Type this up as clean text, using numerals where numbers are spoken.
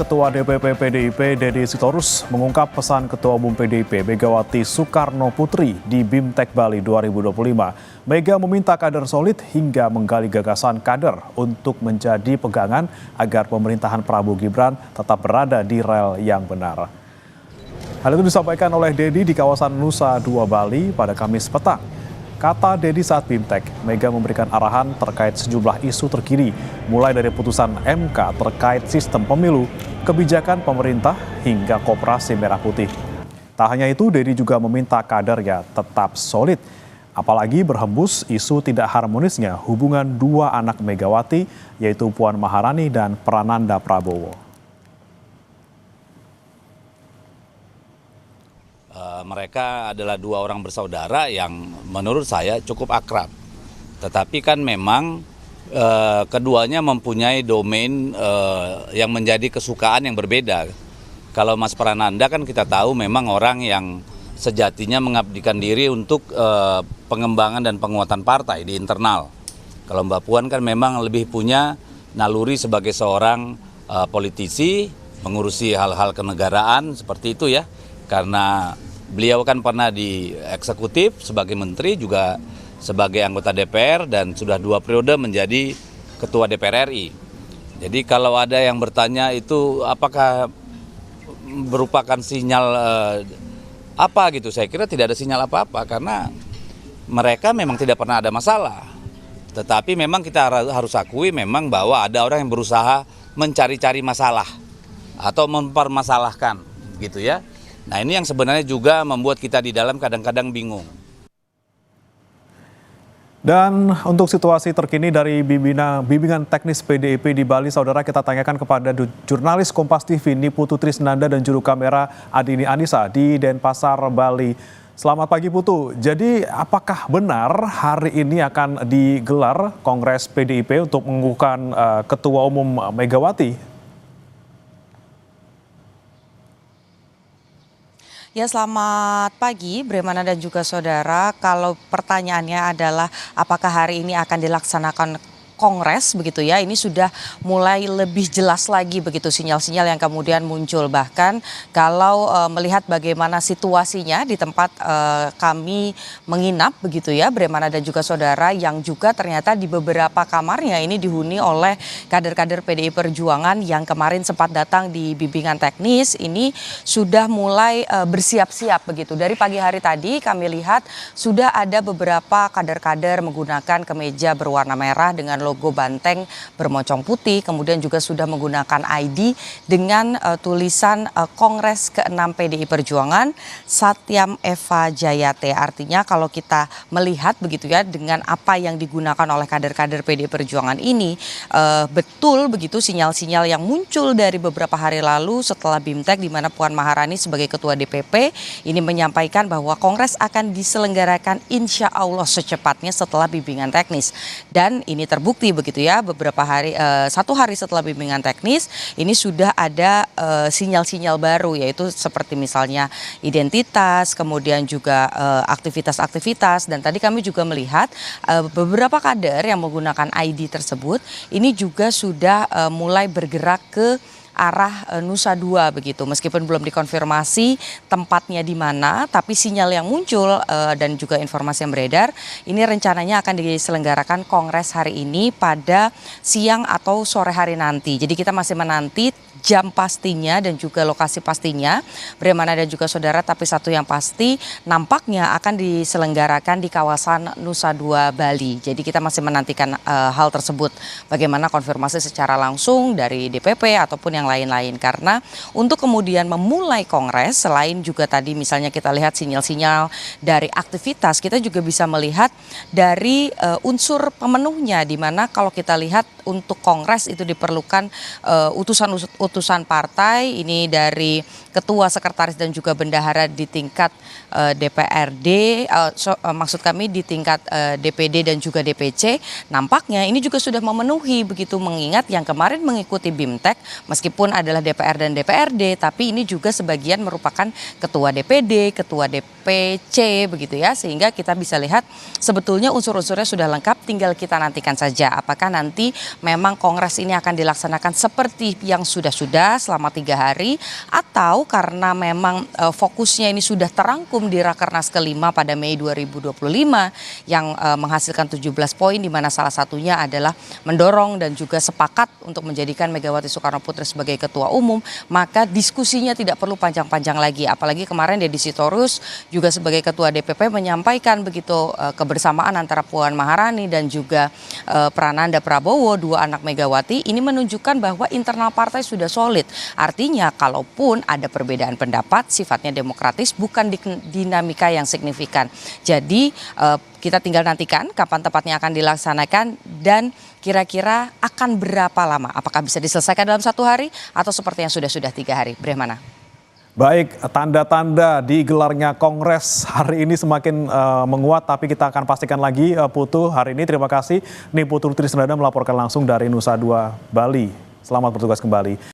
Ketua DPP PDIP Deddy Sitorus mengungkap pesan Ketua Umum PDIP Megawati Soekarno Putri di BIMTEK Bali 2025. Mega meminta kader solid hingga menggali gagasan kader untuk menjadi pegangan agar pemerintahan Prabowo Gibran tetap berada di rel yang benar. Hal itu disampaikan oleh Deddy di kawasan Nusa Dua Bali pada Kamis petang. Kata Deddy saat BIMTEK, Mega memberikan arahan terkait sejumlah isu terkini, mulai dari putusan MK terkait sistem pemilu, kebijakan pemerintah, hingga koperasi merah putih. Tak hanya itu, Deddy juga meminta kadernya tetap solid, apalagi berhembus isu tidak harmonisnya hubungan dua anak Megawati, yaitu Puan Maharani dan Prananda Prabowo. Mereka adalah dua orang bersaudara yang menurut saya cukup akrab. Tetapi kan memang keduanya mempunyai domain yang menjadi kesukaan yang berbeda. Kalau Mas Prananda kan kita tahu memang orang yang sejatinya mengabdikan diri untuk pengembangan dan penguatan partai di internal. Kalau Mbak Puan kan memang lebih punya naluri sebagai seorang politisi, mengurusi hal-hal kenegaraan seperti itu ya. Karena beliau kan pernah di eksekutif sebagai menteri, juga sebagai anggota DPR, dan sudah 2 periode menjadi ketua DPR RI. Jadi kalau ada yang bertanya itu apakah merupakan sinyal apa gitu, saya kira tidak ada sinyal apa-apa karena mereka memang tidak pernah ada masalah. Tetapi memang kita harus akui memang bahwa ada orang yang berusaha mencari-cari masalah atau mempermasalahkan gitu ya. Nah ini yang sebenarnya juga membuat kita di dalam kadang-kadang bingung. Dan untuk situasi terkini dari bimbingan teknis PDIP di Bali, saudara, kita tanyakan kepada jurnalis Kompas TV Niputu Trisnanda dan juru kamera Adini Anissa di Denpasar, Bali. Selamat pagi Putu, jadi apakah benar hari ini akan digelar Kongres PDIP untuk mengukuhkan Ketua Umum Megawati? Ya, selamat pagi Bremana dan juga saudara. Kalau pertanyaannya adalah apakah hari ini akan dilaksanakan Kongres begitu ya, ini sudah mulai lebih jelas lagi begitu sinyal-sinyal yang kemudian muncul. Bahkan kalau melihat bagaimana situasinya di tempat kami menginap begitu ya Bremana dan juga saudara, yang juga ternyata di beberapa kamarnya ini dihuni oleh kader-kader PDI Perjuangan yang kemarin sempat datang di bimbingan teknis, ini sudah mulai bersiap-siap begitu. Dari pagi hari tadi kami lihat sudah ada beberapa kader-kader menggunakan kemeja berwarna merah dengan logo banteng bermocong putih, kemudian juga sudah menggunakan ID dengan tulisan Kongres ke-6 PDI Perjuangan Satyam Eva Jayate. Artinya kalau kita melihat begitu ya dengan apa yang digunakan oleh kader-kader PDI Perjuangan ini, betul begitu sinyal-sinyal yang muncul dari beberapa hari lalu setelah BIMTEK, di mana Puan Maharani sebagai Ketua DPP ini menyampaikan bahwa Kongres akan diselenggarakan insya Allah secepatnya setelah bimbingan teknis. Dan ini terbukti begitu ya, beberapa hari, 1 hari setelah bimbingan teknis ini sudah ada sinyal-sinyal baru, yaitu seperti misalnya identitas, kemudian juga aktivitas-aktivitas. Dan tadi kami juga melihat beberapa kader yang menggunakan ID tersebut ini juga sudah mulai bergerak ke arah Nusa Dua begitu, meskipun belum dikonfirmasi tempatnya di mana, tapi sinyal yang muncul dan juga informasi yang beredar ini rencananya akan diselenggarakan Kongres hari ini pada siang atau sore hari nanti. Jadi kita masih menanti jam pastinya dan juga lokasi pastinya Bremana dan juga saudara, tapi satu yang pasti nampaknya akan diselenggarakan di kawasan Nusa Dua Bali. Jadi kita masih menantikan hal tersebut, bagaimana konfirmasi secara langsung dari DPP ataupun yang lain-lain, karena untuk kemudian memulai Kongres selain juga tadi misalnya kita lihat sinyal-sinyal dari aktivitas, kita juga bisa melihat dari unsur pemenuhnya, di mana kalau kita lihat untuk Kongres itu diperlukan utusan partai, ini dari ketua, sekretaris dan juga bendahara di tingkat DPRD, maksud kami di tingkat DPD dan juga DPC. Nampaknya ini juga sudah memenuhi begitu, mengingat yang kemarin mengikuti BIMTEK meskipun adalah DPR dan DPRD, tapi ini juga sebagian merupakan ketua DPD, ketua DPC begitu ya, sehingga kita bisa lihat sebetulnya unsur-unsurnya sudah lengkap, tinggal kita nantikan saja apakah nanti memang Kongres ini akan dilaksanakan seperti yang sudah sudah selama 3 hari atau karena memang fokusnya ini sudah terangkum di Rakernas kelima pada Mei 2025 yang menghasilkan 17 poin di mana salah satunya adalah mendorong dan juga sepakat untuk menjadikan Megawati Soekarno Putri sebagai ketua umum, maka diskusinya tidak perlu panjang-panjang lagi. Apalagi kemarin Deddy Sitorus juga sebagai ketua DPP menyampaikan begitu kebersamaan antara Puan Maharani dan juga Prananda Prabowo, dua anak Megawati, ini menunjukkan bahwa internal partai sudah solid. Artinya kalaupun ada perbedaan pendapat sifatnya demokratis, bukan dinamika yang signifikan. Jadi kita tinggal nantikan kapan tepatnya akan dilaksanakan dan kira-kira akan berapa lama. Apakah bisa diselesaikan dalam 1 hari atau seperti yang sudah 3 hari. Brehmana. Baik, tanda-tanda digelarnya Kongres hari ini semakin menguat, tapi kita akan pastikan lagi Putu hari ini. Terima kasih. Ini Putu Trisnanda melaporkan langsung dari Nusa Dua, Bali. Selamat bertugas kembali.